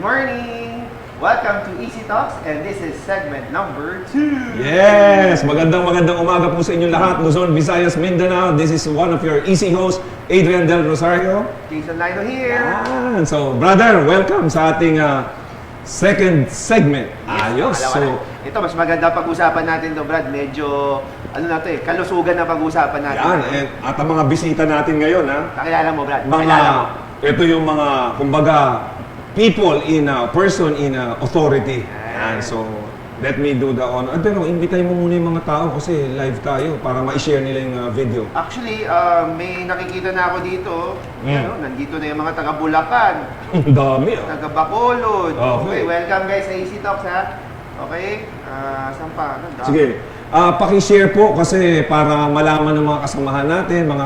morning! Welcome to Easy Talks and this is segment number 2. Yes! Magandang umaga po sa inyong lahat. Luzon, Visayas, Mindanao. This is one of your Easy hosts, Adrian Del Rosario. Jason Lino here. So, brother, welcome sa ating second segment. Ayos. So, ito, mas maganda pag-usapan natin to, Brad. Medyo, kalusugan na pag-usapan natin. yan. At ang mga bisita natin ngayon, Pakilala mo, Brad. Pakilala mo. Ito yung mga, kumbaga, people person in authority. Yan. So, let me do the honor. Pero, invitahin mo muna yung mga tao kasi live tayo para ma-share nila yung video. Actually, may nakikita na ako dito. Nandito na yung mga taga-Bulacan. Ang dami, Taga-Bacolod. Okay. Welcome guys sa Easy Talks, ha? Okay? Saan pa? Sige. Paki-share po kasi para malaman ng mga kasamahan natin, mga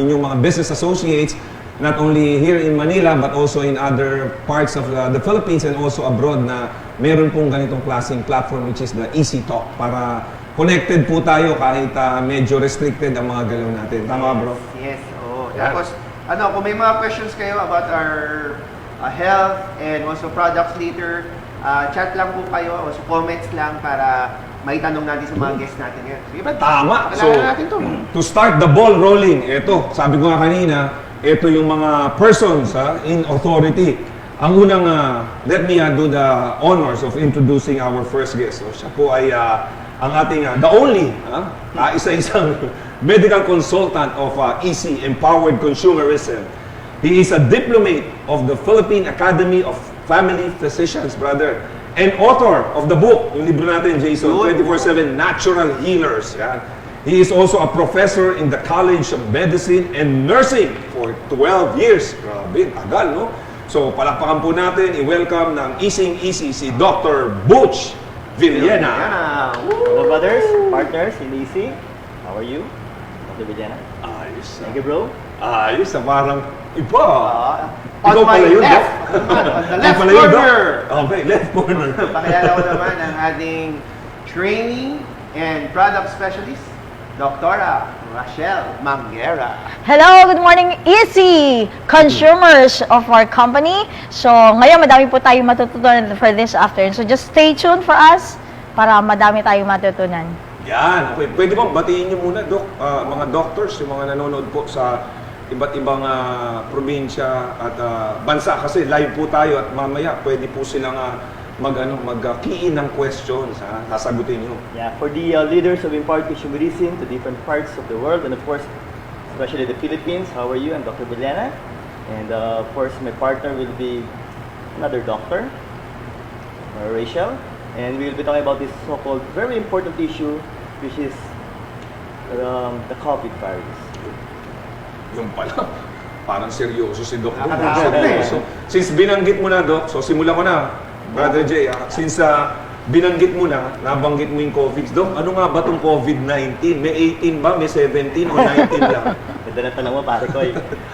inyong mga business associates, not only here in Manila but also in other parts of the Philippines and also abroad na meron pong ganitong klaseng platform which is the Easy Talk para connected po tayo kahit medyo restricted ang mga galaw natin. Tama, bro? Yes. Oh. Tapos, kung may mga questions kayo about our health and also products later, chat lang po kayo o so comments lang para maitanong natin sa mga guests natin ngayon. Sige ba? Tama. So, natin to. to start the ball rolling, ito, sabi ko nga kanina, ito yung mga persons in authority. Ang unang, let me do the honors of introducing our first guest. So, siya po ay ang ating, the only, isa-isang medical consultant of EC, Empowered Consumerism. He is a diplomate of the Philippine Academy of Family Physicians, brother. And author of the book, yung libro natin, Jason, 24/7 Natural Healers. Yan. He is also a professor in the College of Medicine and Nursing for 12 years. Grabe, tagal, no? So, palakpakan po natin, i-welcome ng Easing Easy si Dr. Butch Villena. Hello brothers, partners in Easy. How are you? Dr. Villena. Ayos. Thank you bro. Ayos, parang iba. On my left. On the left corner. Okay, left corner. Pakilala ko naman ang ating training and product specialist, Dr. Rachel Manguera. Hello, good morning, Easy consumers of our company. So, ngayon madami po tayong matutunan for this afternoon. So, just stay tuned for us para madami tayong matutunan. Yan. Okay. Pwede bang batiin niyo muna, Doc, mga doctors, yung mga nanonood po sa iba't ibang probinsya at bansa kasi live po tayo at mamaya pwede po silang mag-key in ng questions, sasagutin niyo. Yeah, for the leaders of Empowered Consumerism to different parts of the world and of course, especially the Philippines, how are you? I'm Dr. Villena. And of course, my partner will be another doctor, Rachel. And we will be talking about this so-called very important issue which is the COVID virus. Yung pala. Parang seryoso si Doc. Seryoso. Since binanggit mo na, Doc, so simulan ko na. Brother Jay, since binanggit mo na, nabanggit mo yung COVID. Doc, ano nga ba itong COVID-19? May 18 ba? May 17 o 19 lang? Ganda na tanong mo, pare ko.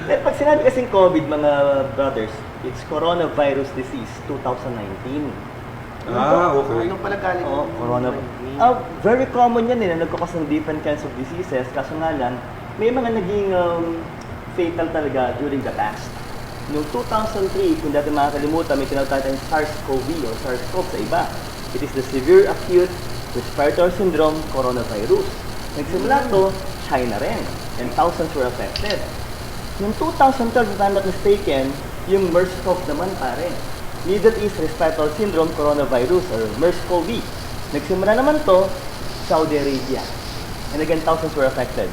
Pag sinabi kasing COVID, mga brothers, it's coronavirus disease 2019. Okay. Anong pala galing? Very common yan na nagkakos ng different kinds of diseases. Kaso nga lang, may mga naging fatal talaga during the past. Noong 2003, kung dati makakalimutan, may tinatawag tayong SARS-CoV o SARS-CoV sa iba. It is the Severe Acute Respiratory Syndrome Coronavirus. Nagsimula to, China rin, and thousands were affected. Noong 2012, if I'm not mistaken, yung MERS-CoV naman pare. Middle East Respiratory Syndrome Coronavirus or MERS-CoV. Nagsimula naman to, Saudi Arabia. And again, thousands were affected.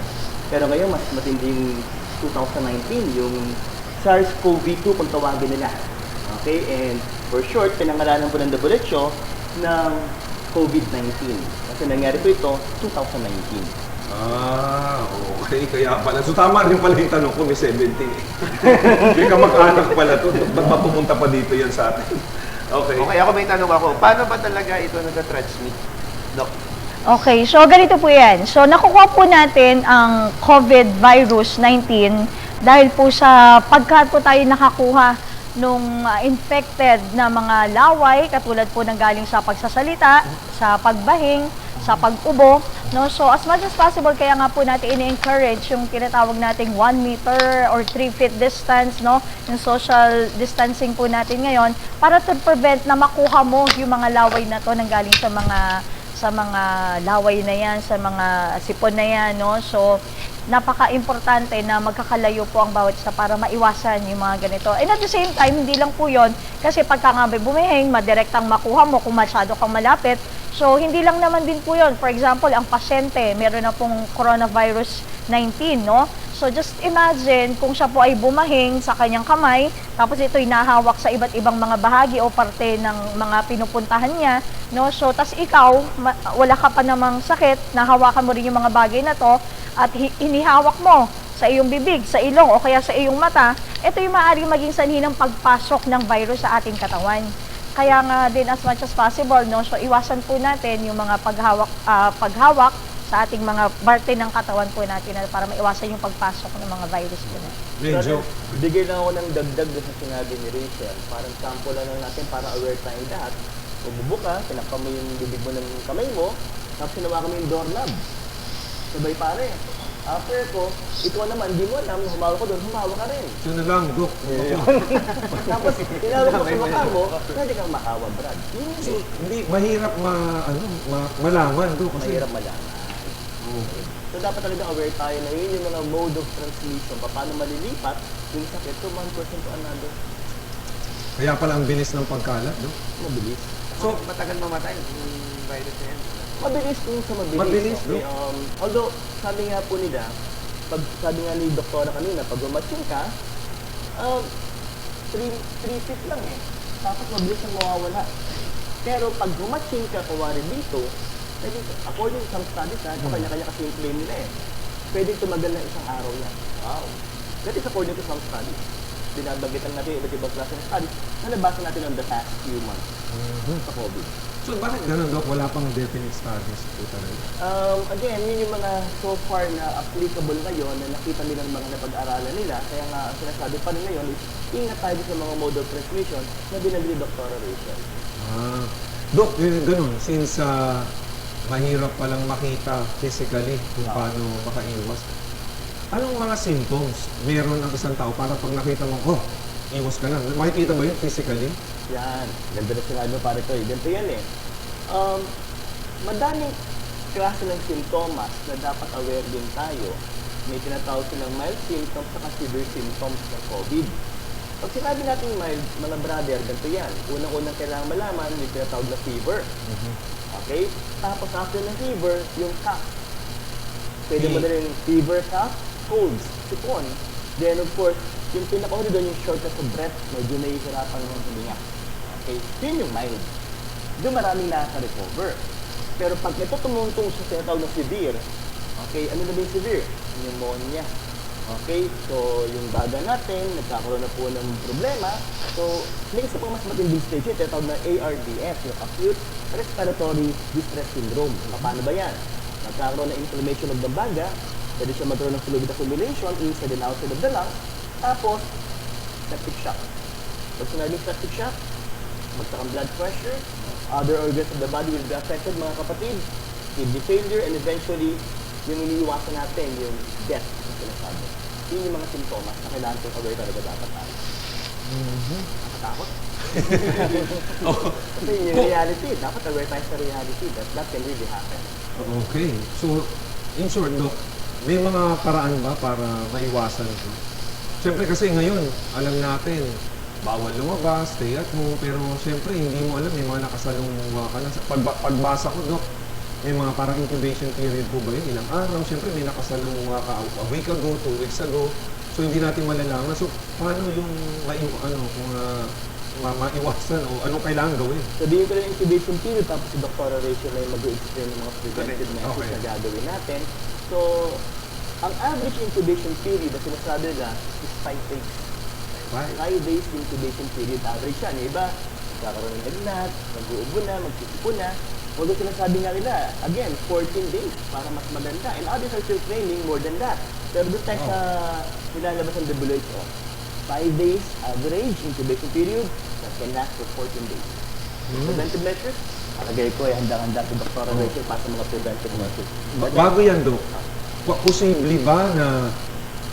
Pero ngayon, mas matinding 2019, yung SARS-CoV-2 kung tawagin nila. Okay, and for short, pinangalanan po ng WHO ng COVID-19. Kasi nangyari po ito, 2019. Okay. Kaya pala. So tama rin pala yung tanong ko, may 17. May kamag-anak pala to. Ba't ba pumunta pa dito yan sa atin? Okay. Okay, ako may tanong ako. Paano ba talaga ito nag-transmit, Doc? Okay, so ganito po yan. So, nakukuha po natin ang COVID virus 19 dahil po sa pagkat po tayo nakakuha nung infected na mga laway, katulad po ng galing sa pagsasalita, sa pagbahing, sa pag-ubo, No, so as much as possible, kaya nga po natin ini-encourage yung tinatawag nating 1 meter or 3 feet distance, no? Yung social distancing po natin ngayon para to prevent na makuha mo yung mga laway na to nang galing sa mga laway na yan, sa mga sipon na yan, no? So, napaka-importante na magkakalayo po ang bawat isa para maiwasan yung mga ganito. And at the same time, hindi lang po yon kasi pagka nga may bumihing, madirektang makuha mo kung masyado kang malapit. So, hindi lang naman din po yon. For example, ang pasyente, meron na pong coronavirus 19, no? So, just imagine kung siya po ay bumahing sa kanyang kamay, tapos ito'y nahawak sa iba't ibang mga bahagi o parte ng mga pinupuntahan niya, no? So, tas ikaw, wala ka pa namang sakit, nahawakan mo rin yung mga bagay na to, at inihawak mo sa iyong bibig, sa ilong, o kaya sa iyong mata, ito yung maaaring maging sanhi ng pagpasok ng virus sa ating katawan. Kaya nga din as much as possible, no? So, iwasan po natin yung mga paghawak sa ating mga parte ng katawan po natin para maiwasan yung pagpasok ng mga virus po natin. Medyo. Bigay lang ako ng dagdag doon sa sinabi ni Rachel. Parang sample lang natin para aware tayong lahat. Umubo ka, tinakpan mo yung bibig mo ng kamay mo, tapos hinawakan mo yung doorknob. Sabay pare. After ko, ikaw naman, di mo alam, humawak ko doon, humawak ka rin. Ito na lang, Dok. Tapos, tinawag mo sa mukha mo, pwede kang makawa, Brad. Yun yung So, hindi, mahirap malaman, Dok. Kasi, mahirap malaman. So, dapat talaga aware tayo na yun yung mga mode of transmission, paano malilipat yung sakit to one person to another. kaya pala ang bilis ng pagkalat, Dok. Mabilis. So, matagal mamatay yung virus na yan. Mabilis kung sa mabilis. Mabilis, okay? no? Although, sabi nga po nila, sabi nga ni doktora kanina, pag umatching ka, 3 feet lang eh. Tapos mabilis ang mawawala. Pero pag umatching ka, kawari dito, pwede, according to some studies, kanya-kanya kasi yung claim nila eh. Pwede tumagal ng isang araw yan. Wow. That is according to some studies. Binabagitan natin iba't ibang klase ng studies na nabasa natin on the past few months sa COVID. So, bakit ganun, Dok? Wala pang definite studies po talaga. Again, yun yung mga so far na applicable ngayon na nakita nilang mga napag-aralan nila. Kaya nga, ang sinasabi pa rin ngayon is ingat tayo sa mga mode of transmission na binagli Dr. Rachel. Dok, ganun, since mahirap palang makita physically kung paano makaiwas. Anong mga symptoms meron ang isang tao para pag nakita mo, iwas ka na. Makikita ba yun physically? Yan. Ganda na sinabi mo pare ko. Ganito yan eh. Madaming klase ng sintomas na dapat aware din tayo. May tinatawag silang mild symptoms at severe symptoms ng COVID. Pag sinabi natin mild, mga brother, ganito yan. Unang-unang kailangan malaman, yung tinatawag na fever. Okay? Tapos after ng fever, yung cough. Pwede mo na rin fever, cough, colds, sipon. Then of course, yung pinaka-uli doon yung shortness of breath, medyo nahihirapan naman huminga. Okay? Yun yung mild. Doon maraming nakaka-recover. Pero pag ito tumungtong sa tinatawag na severe, okay, ano na ba yung severe? Pneumonia. Okay, so yung baga natin, nagkakaroon na po ng problema. So, may isa pang mas matinding stage yun, tinatawag na ARDS, yung Acute Respiratory Distress Syndrome. Paano ba yan? Nagkakaroon ng inflammation of the baga, pwede siya magkaroon ng fluid accumulation inside and outside of the lungs, tapos, septic shock. Pag sinabing septic shock, magkakang blood pressure, other organs of the body will be affected, mga kapatid, kidney failure, and eventually, yung iniiwasan natin, yung death, yung sinasabi. Yun yung mga simptomas na kailangan kong aware talaga dapat tayo. Nakatakot? Kasi yun yung reality. Dapat aware tayo sa reality that can really happen. Okay. So, in short, Dok, may mga paraan ba para maiwasan ito? Siyempre kasi ngayon, alam natin, bawal lumabas, stay at home, pero siyempre hindi mo alam, may mga nakasalunguha ka na. Pagbasa ko, Dok, may mga parang incubation period po ba yun? Ilang araw, siyempre may nakasalunguha ka a week ago, 2 weeks ago. So hindi natin malalaman. So paano yung maiwasan o anong kailangan gawin? Sabihin ko lang yung incubation period, tapos si Dr. Rachel na yung mag-explain ng mga preventive measures na gagawin natin. So, ang average incubation period na sinasabi nila is 5 days. 5 days incubation period, average yan. Yung iba, magkakaroon ng lagnat, mag-uubo na, magsisipo na. Although sinasabi nga nila, again, 14 days para mas maganda. And others are still claiming more than that. Pero doon tayo sa nilalabas ng WHO, 5 days average incubation period that can last for 14 days. Preventive measures, Palagay ko handa-handa si Dr. Rachel para sa mga preventive measures. Bago yan, Dok, posible ba na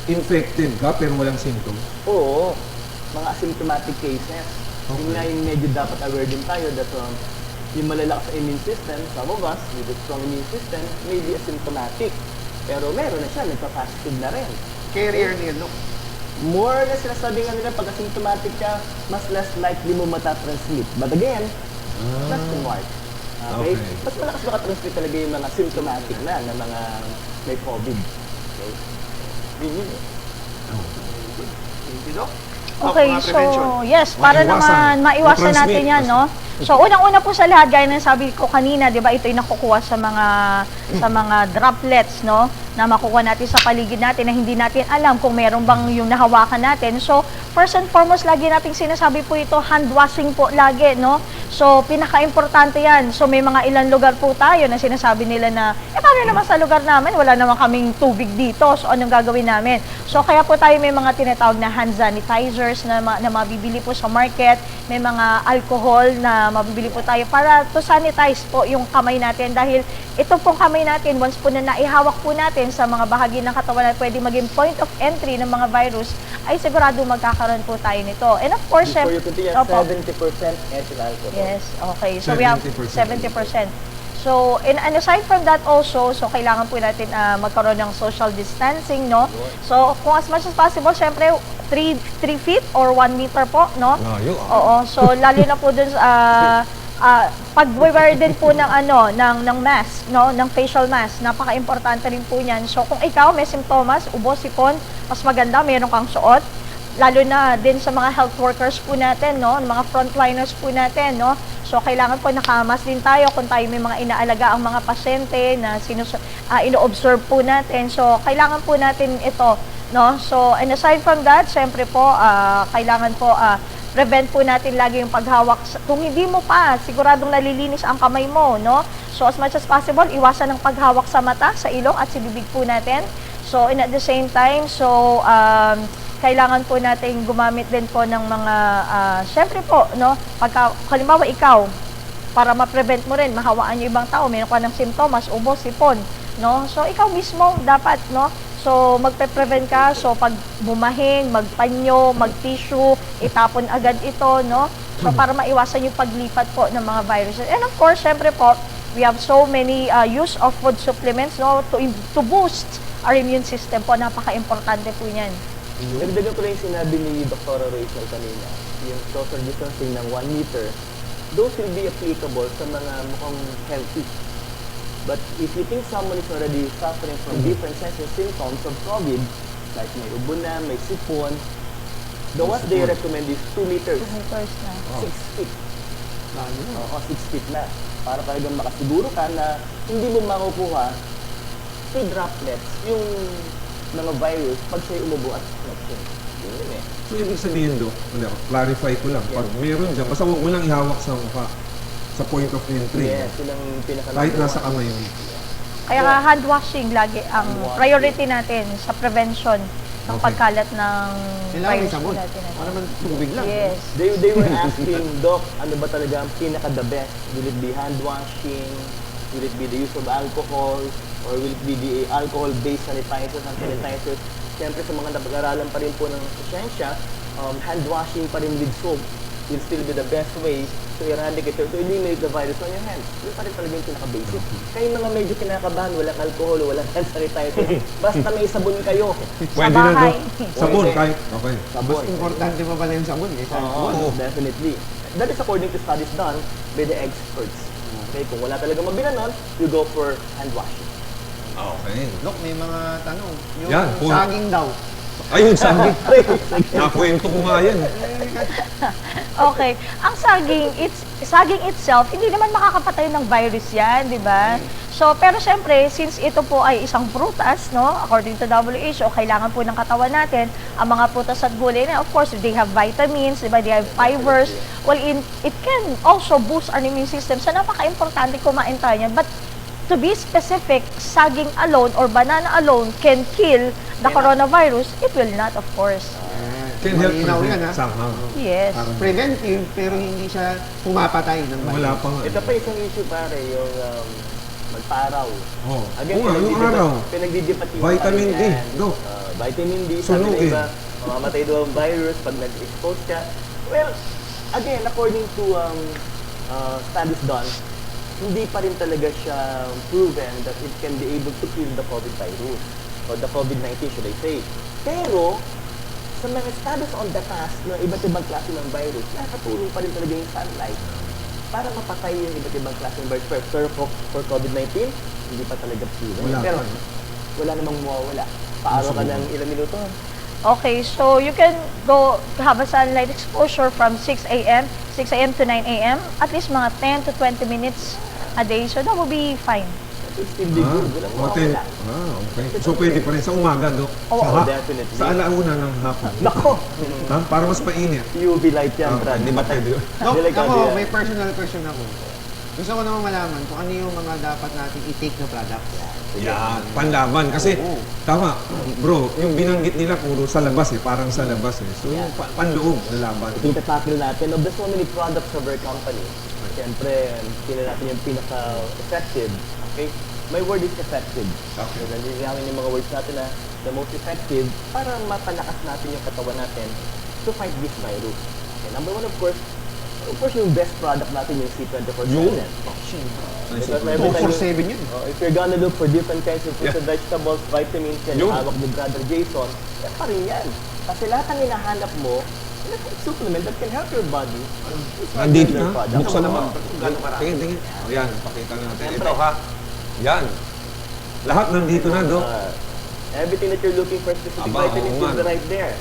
infected ka pero walang symptoms? Oo, mga asymptomatic cases. Yun nga yung medyo dapat aware din tayo that yung malalakas sa immune system, some of us with a strong immune system may be asymptomatic. Pero meron na siya, nagpa-positive na rin. Carrier niya, no? More na sinasabi nga nila, pag asymptomatic ka, mas less likely mo matatransmit. But again, question mark. Okay? Okay. Mas malakas makatransmit talaga yung mga symptomatic na mga may COVID. Okay? Yun yun eh. Thank you, Doc. Okay, Mga so prevention. yes, para Maiwasan. naman maiwasan Ma-transmit. natin yan, no? So unang-una po sa lahat, gaya ng sabi ko kanina, 'di ba, ito yung nakukuha sa mga droplets, no? Na makukuha natin sa paligid natin na hindi natin alam kung meron bang yung nahawakan natin. So first and foremost, lagi nating sinasabi po ito, hand washing po lagi, no? So pinaka-importante yan. So may mga ilang lugar po tayo na sinasabi nila na, paano naman sa lugar namin? Wala naman kaming tubig dito. So anong gagawin namin? So kaya po tayo may mga tinatawag na hand sanitizers na mabibili po sa market. May mga alcohol na mabibili po tayo para to sanitize po yung kamay natin. Dahil ito pong kamay natin, once po na naihawak po natin sa mga bahagi ng katawan na pwede maging point of entry ng mga virus, ay sigurado magkakaroon po tayo nito. And of course, Before you continue, Opo. 70% ethyl alcohol. Yes, okay. So we have 70%. 70%. So, and aside from that also, so kailangan po natin magkaroon ng social distancing, no? So, kung as much as possible, syempre, 3 feet or 1 meter po, no? Layo, Oo. So, lalo na po dun sa pag-wear din po ng mask, no? Ng facial mask. Napaka-importante rin po niyan. So, kung ikaw may simptomas, ubo, sipon, mas maganda, meron kang suot. Lalo na din sa mga health workers po natin, no? Mga frontliners po natin, no? So, kailangan po nakamas din tayo kung tayo may mga inaalaga ang mga pasyente na ino-observe po natin. So, kailangan po natin ito, no? So, and aside from that, syempre po, kailangan po prevent po natin lagi yung paghawak. Kung hindi mo pa, siguradong nalilinis ang kamay mo, no? So, as much as possible, iwasan ang paghawak sa mata, sa ilong at sa bibig po natin. So, and at the same time, so, kailangan po natin gumamit din po ng mga, syempre po, no? Pagka, halimbawa ikaw, para ma-prevent mo rin, mahawaan yung ibang tao, mayroon ka ng simptomas, ubo, sipon, no? So, ikaw mismo dapat, no? So, magpe-prevent ka. So, pag bumahin, magpanyo, mag-tissue, itapon agad ito, no? So, para maiwasan yung paglipat po ng mga viruses. And of course, syempre po, we have so many use of food supplements, no? To boost our immune system po. Napaka-importante po yan. Dagdagan ko rin yung sinabi ni Dr. Rachel kanina, yung social distancing ng 1 meter, those will be applicable sa mga mukhang healthy. But if you think someone is already suffering from different signs and symptoms of COVID, like may ubo na, may sipon, the what they recommend is 2 meters, 2 meters na. 6 feet. Oo, 6 feet na. Para talagang makasiguro ka na hindi mo makukuha through droplets yung mga virus pag siya'y umubo at vaccine. Yun eh. So, ibig sabihin, Dok, clarify ko lang, pag meron dyan, basta huwag mo lang ihawak sa mukha, sa point of entry. Yes, yun ang pinaka- Kahit nasa kamay mo. Kaya nga, hand washing lagi ang Hand washing. priority natin sa prevention ng Okay. pagkalat ng Kailangan may virus sabon. natin. Para naman tubig lang. Yes. They were asking, Doc, ano ba talaga ang pinaka the best? Will it be hand washing? Will it be the use of alcohol? Or will it be the alcohol-based sanitizers and sanitizers? Siyempre sa mga napag-aralan pa rin po ng siyensya, hand washing pa rin with soap will still be the best way to eradicate or to eliminate the virus on your hands. Yun pa rin talaga yung pinaka-basic. Kayo mga medyo kinakabahan, walang alcohol, walang hand sanitizer, basta may sabon kayo. Pwede na, bahay. Dok. Sabon, Pwede. kahit, okay. Sabon. Mas importante pa pala yung sabon, eh. Oo, definitely. That is according to studies done by the experts. Okay, kung wala talaga mabila nun, you go for hand washing. Okay. Look, may mga tanong. Yung Yan, po. saging daw. Ayun, sabi. Nakwento ko nga yan. Okay. Ang saging itself, hindi naman makakapatay ng virus yan, di ba? So, pero syempre, since ito po ay isang prutas, no, according to WHO, kailangan po ng katawan natin, ang mga prutas at gulay na, of course, they have vitamins, di ba? They have fibers. Well, it can also boost our immune system. So, napaka-importante kumain tayo yan. But, to be specific, saging alone or banana alone can kill the coronavirus, it will not, of course. Can help Malinaw yan, ha? somehow. Yes. Preventive, pero hindi siya pumapatay ng Wala virus. pa nga. Ito pa isang issue pare, yung magpa-araw. Oh. Again, Oo nga, yung araw. pinagdidipati Vitamin D, Dok. Vitamin D, sabi Sunog na iba, eh. mamamatay daw ang virus pag nag-expose ka. Well, again, according to studies done, hindi pa rin talaga siya proven that it can be able to kill the COVID virus or the COVID-19 should I say. Pero, sa mga studies on the past na iba't ibang klase ng virus, nakatulong pa rin talaga yung sunlight para mapatay yung iba't ibang klase ng virus. Pero for COVID-19, hindi pa talaga proven. Wala Pero pa. wala namang mawawala. Paaraw ka ng ilang minuto. Okay, so you can go have a sunlight exposure from 6 a.m. to 9 a.m. At least mga 10 to 20 minutes a day. So that will be fine. It's still be good. Walang mawawala. Okay. So pwede pa rin sa umaga, Dok. Oo, sa, definitely. Sa alauna ng hapon. Nako! Ha? Para mas mainit. UV light yan, Brad. Di ba pwede? Dok, Delikado ako, yan. may personal question ako. Gusto ko naman malaman kung ano yung mga dapat natin i-take na products. Yan, panlaban. Kasi, Oo. tama, bro, yung binanggit nila puro sa labas eh, parang sa labas eh. So, yung panloob na laban. Ito yung tatakil natin. Of the so many products of our company, siyempre, tingnan natin yung pinaka-effective. Okay? My word is effective. Okay. So, nandito namin yung mga words natin na the most effective para mapalakas natin yung katawan natin to fight this virus. Okay, number one, of course, yung best product natin yung C24/7. Yun. Because every time 247 yun. if you're gonna look for different kinds of fruits and vegetables, vitamins, yan, Yun. hawak ni Brother Jason, yan pa rin yan. Kasi lahat ng hinahanap mo, supplement that can help your body. Nandito na. Regular product. Buksan naman. Gano'ng karami? Tingin. O yan, pakita natin. Siyempre. Ito ha. Yan. Lahat nandito na, Dok. Everything that you're looking for, specific Aba, vitamins oo nga, is no. right there.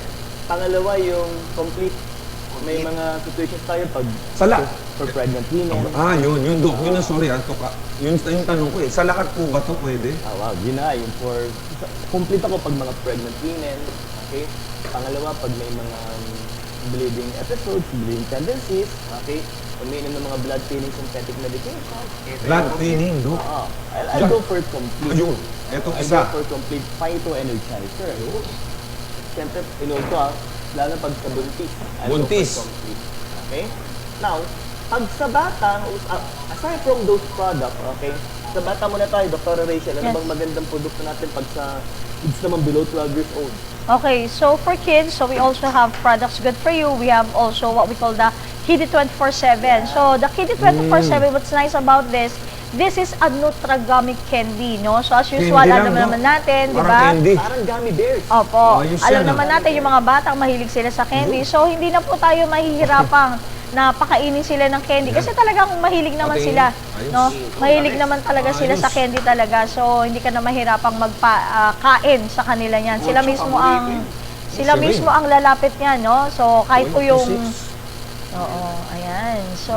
Pangalawa, yung complete. May mga situations tayo pag Sa for pregnant women. Yun, Dok. Yun ang sorry ha. Yun yung tanong ko eh. Sa lahat po ba to pwede? Wow, yun na. Yung for, complete ako pag mga pregnant women. Okay? Pangalawa, pag may mga bleeding episodes, bleeding tendencies. Okay? Umiinom ng mga blood thinning synthetic medication. Blood thinning, Dok. I'll go for complete. Ayun. Ito I'll isa. go for complete phytoenergizer. Siyempre, inom ko lalo pag sa buntis. I'll go for Buntis. complete. Okay? Now, pag sa bata, aside from those products, okay, sa bata muna tayo, Dr. Rachel, ano Yes. bang magandang produkto natin pag sa kids naman below 12 years old? Okay, so for kids, so we also have products good for you. We have also what we call the Kiddy 24/7. So the Kiddy 24/7, what's nice about this is a Nutragamic candy, no? So as usual, Candy alam lang, naman no? natin, di Parang ba? candy. Parang gummy bears. Opo. Ayos Alam yan, naman natin yung mga batang mahilig sila sa candy. So hindi na po tayo mahihirapang na pakainin sila ng candy kasi talagang mahilig naman Pati, sila, ayos. no? Mahilig naman talaga sila sa Ayos. candy talaga. So hindi ka na mahirapang magpa-kain sa kanila niyan. Sila mismo ang lalapit niyan, no? So kahit po yung 26. Oo, ayan. So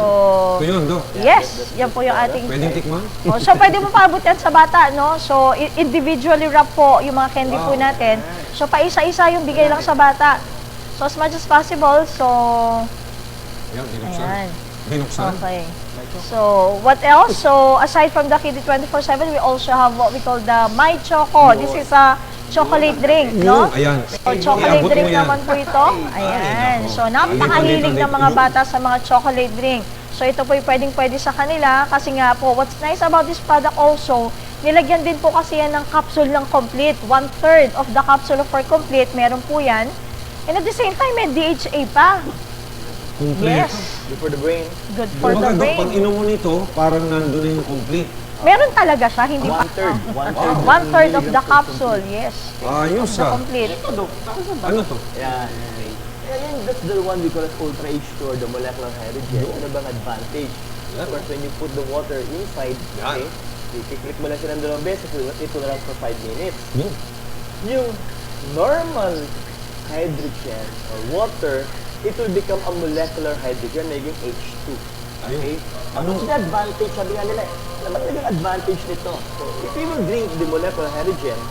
Ito yun, Dok. yes, yan po yung ating Pwedeng tikman? So, pwede mo paabot yan sa bata, no? So, individually wrap po yung mga candy po natin. So, paisa-isa yung bigay lang sa bata. So, as much as possible. So, Yan, binuksan. ayan. Binuksan? Okay. So, what else? So, aside from the Kiddy 24/7, we also have what we call the My Choco. This is a chocolate drink, no? Yun, ayan. So, chocolate Iabot mo drink yan. naman po ito. Ayan. So, napakahilig ng mga bata sa mga chocolate drink. So, ito po pwedeng-pwede sa kanila kasi nga po, what's nice about this product also, nilagyan din po kasi yan ng capsule ng complete. 1/3 of the capsule for complete, meron po yan. And at the same time, may DHA pa. Complete. Yes. Good for the brain. Good for the Dok, pag brain. inom mo nito, parang nandun na yung complete. Meron talaga siya, hindi pa. 1/3. 1/3 of the capsule, yes. Ayos The ah. complete. Ano to? Yan. Yan, that's the one we call as Ultra H2 or the molecular hydrogen. Ano bang advantage? Of course, when you put the water inside, okay, i-click mo lang siya ng 2 beses, it will run for 5 minutes. Yun. Yung normal hydrogen or water, it will become a molecular hydrogen, naging H2. Okay? Ano? What's the advantage? Sabi nga nila, ano ba naging advantage nito? So, if we will drink the molecular hydrogen,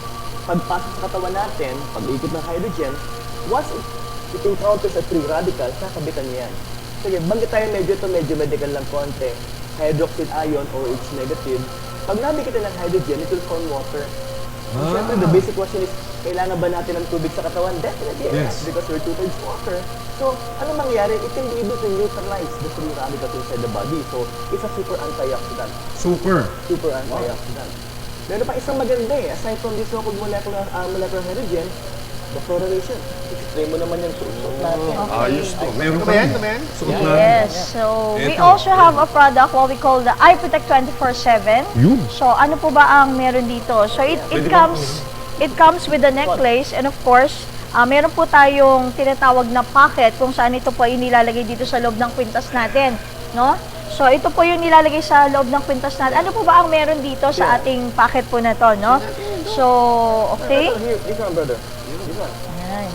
pagpasok sa katawan natin, pag-ikot ng hydrogen, once it encounters a free radical, kakabitan niya yan. Sige, banggit tayo medyo medical lang konti. Hydroxyl ion, OH negative. Pag nabigyan ng hydrogen, it will form water. And syempre, the basic question is, kailangan ba natin ng tubig sa katawan? Definitely yes, because we're 2/3 water. So, ano mangyari? It can be able to neutralize the free radicals inside the body. So, it's a super antioxidant. Super. Super antioxidant. Meron pa isang maganda eh. Aside from this so-called molecular hydrogen, the fluoridation. Explain mo naman yung suot natin. Ayos to. Meron Ito pa ba yan? rin. Ito ba yan? Suot na. Yes, so we Ito. also have a product what we call the iProtect 24/7. Yun. So ano po ba ang meron dito? So it comes with the necklace and of course, meron po tayong tinatawag na pocket kung saan ito po ay nilalagay dito sa loob ng kwintas natin, no? So ito po yung nilalagay sa loob ng kwintas natin. Ano po ba ang meron dito sa ating pocket po na to, no? So, okay. Here, this one, brother. This one. Ayan.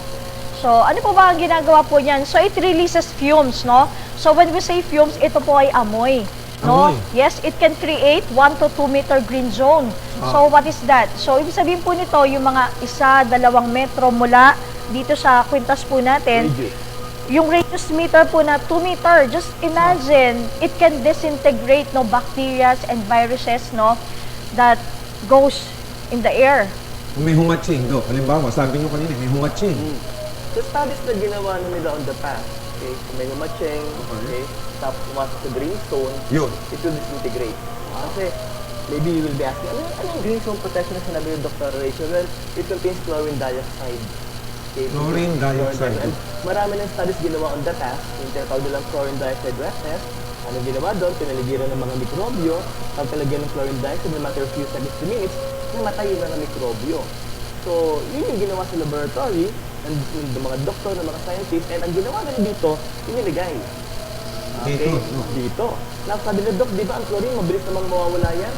So, ano po ba ang ginagawa po niyan? So, it releases fumes, no? So, when we say fumes, ito po ay amoy. No? Amoy. Yes, it can create 1 to 2 meter green zone. So, what is that? So, ibig sabihin po nito, yung mga 1-2 metro mula dito sa kwintas po natin, yung radius meter po na 2 meter, just imagine, it can disintegrate no bacteria and viruses no that goes in the air. Kung may humatsing, do. Halimbawa, sabi nyo kanina, may humatsing. The studies na ginawa na nila on the past, okay, kung may umacheng, okay, tapos pumasok sa green zone, Yun. it will disintegrate. Kasi, maybe you will be asking, ano yung green zone protection na sinabi ng Dr. Rachel? Well, it contains chlorine dioxide. Okay, Chlorine dioxide. And marami ng studies ginawa on the past, yung tinatawag nilang chlorine dioxide rat test. Ano ginawa doon? Pinaligiran ng mga mikrobyo, pag talagyan ng chlorine dioxide, no matter a few seconds to minutes, namatay na ng mikrobyo. So, yun yung ginawa sa laboratory, ng mga doktor, ng mga scientists, and ang ginawa nila dito, inilagay. Okay? Dito, no? Dito. Now, sabi na, Dok, di ba ang chlorine, mabilis namang mawawala yan?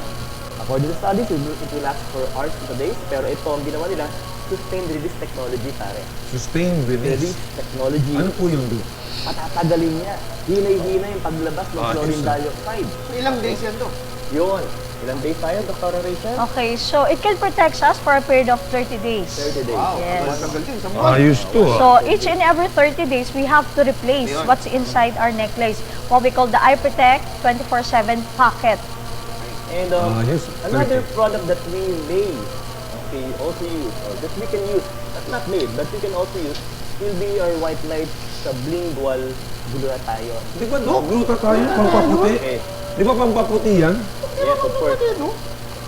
According to studies, it will last for hours to days, pero ito ang ginawa nila, sustained release technology, pare. Sustained release. Release technology. Ano po yung do? Patatagalin niya. Hinay-hinay yung paglabas ng chlorine yes, sir. dioxide. So, ilang days yan to? Yun. Ilang days tayo, Dr. Rachel? Okay, so it can protect us for a period of 30 days. 30 days. Wow, Yes. matagal din. Sa buwan. Ayos to, ah. So each and every 30 days, we have to replace Ayun. what's inside our necklace. What we call the iProtect 24/7 pocket. And yes, another 30. product that we may also use, or that we can use, that's not made, but we can also use, will be our white light sublingual glutathione. Di ba, do? Glutathione, pampaputi. Okay. Di ba pampaputi yan? Yes, of course.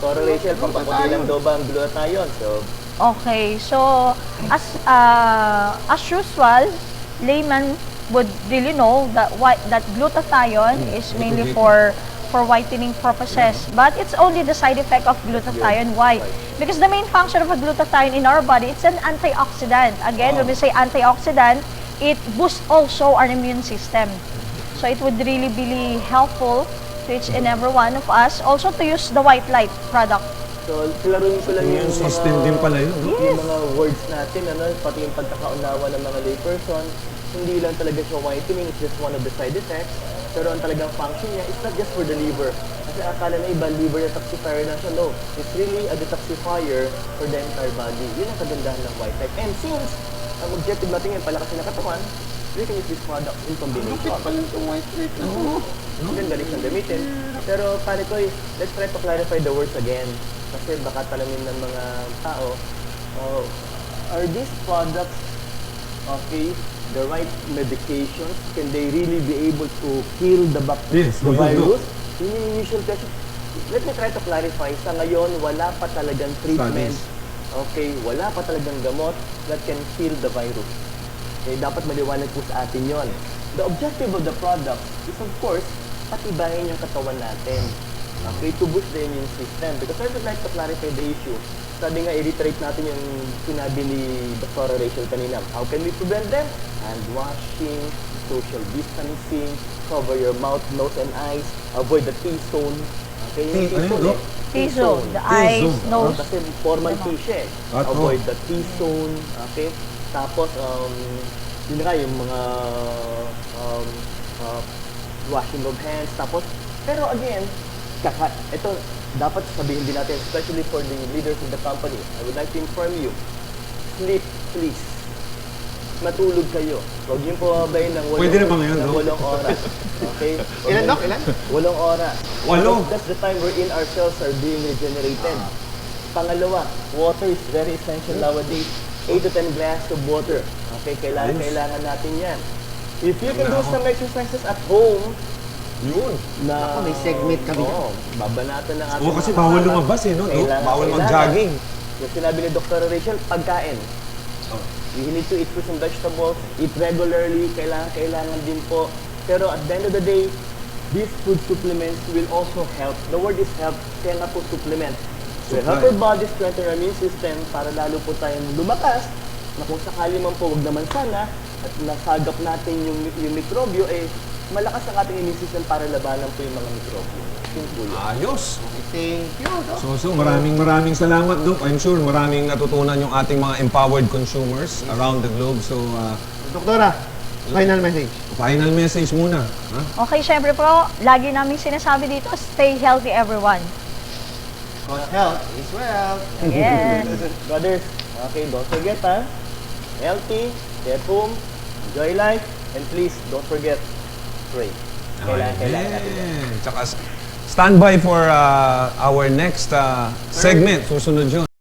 Dr. Rachel, pampaputi lang daw ba ang glutathione? So, Okay, so as usual, layman would really know that that glutathione is mainly for whitening purposes. But it's only the side effect of glutathione. Why? Because the main function of a glutathione in our body, it's an antioxidant. Again, when we say antioxidant, it boosts also our immune system. So it would really be helpful to each and every one of us also to use the white light product. so klaruhin ko lang Immune system din pala yun, no? Yung mga words natin, pati yung pagkakaunawa ng mga layperson, hindi lang talaga siya whitening, it's just one of the side effects. Pero ang talagang function niya, it's not just for the liver. Kasi akala na iba, liver detoxifier lang siya. No, it's really a detoxifier for the entire body. Yun ang kagandahan ng white light. And since ang objective natin yung palakasin ng katawan, we can use this product in combination. Ang galing siyang gamitin. Pero pare ko, let's try to clarify the words again. Kasi baka talamin ng mga tao, are these products okay, the right medications? Can they really be able to kill the Yes, the we do. virus? Yun yung usual question. Let me try to clarify. Sa ngayon, wala pa talagang treatment. Okay, wala pa talagang gamot that can kill the virus. Okay, dapat maliwanag po sa atin yon. The objective of the product is of course, patibayin yung katawan natin. Okay, to boost the immune system. Because I would like to clarify the issue. Sabi nga, i-reiterate natin yung sinabi ni Dr. Rachel kanina. How can we prevent them? Hand washing, social distancing, cover your mouth, nose, and eyes, avoid the T-zone. Okay, yung Ano yun, T-zone Doc? T-zone, the eyes, T-zone. nose. Kasi formal T siya eh. At Avoid the T-zone. Okay? Tapos, yun nga, yung mga washing of hands. Tapos, pero again, ito, dapat sabihin din natin, especially for the leaders in the company, I would like to inform you, sleep, please. Matulog kayo. Huwag yung pumabayin ng Pwede na ba ngayon, no? 8 oras. Okay? Ilan, Doc? Ilan? 8 oras. Walo. That's the time wherein our cells are being regenerated. Pangalawa, water is very essential nowadays. 8 to 10 glasses of water. Okay, kailangan natin yan. If you can do some exercises at home, Yun. na... Ako, may segment kami dyan. Oo, babanatan ng ating Oo, kasi mga bawal kasama. lumabas eh, no? Kailangan- Bawal kailangan. mag-jogging. Yung sinabi ni Dr. Rachel, pagkain. Oh. You need to eat fruits and vegetables, eat regularly, kailangan din po. Pero at the end of the day, these food supplements will also help. The word is help, kaya nga po supplement. Will help our body strengthen our immune system para lalo po tayong lumakas na kung sakali man po, wag naman sana, at nasagap natin yung mikrobyo, malakas ang ating immune system para labanan po yung mga mikrobyo. Yun po yun. Ayos. Thank you, Doc. So maraming salamat, Doc. I'm sure maraming natutunan yung ating mga empowered consumers around the globe. So, Doktora, final message. final message muna. Ha? Okay, syempre po, lagi namin sinasabi dito, stay healthy everyone. Because health is wealth. Yes. Brothers, okay, don't forget healthy, stay at home, enjoy life, and please don't forget, pray. Kailangan natin yan. Amen. Tsaka stand by for our next segment. Susunod yun.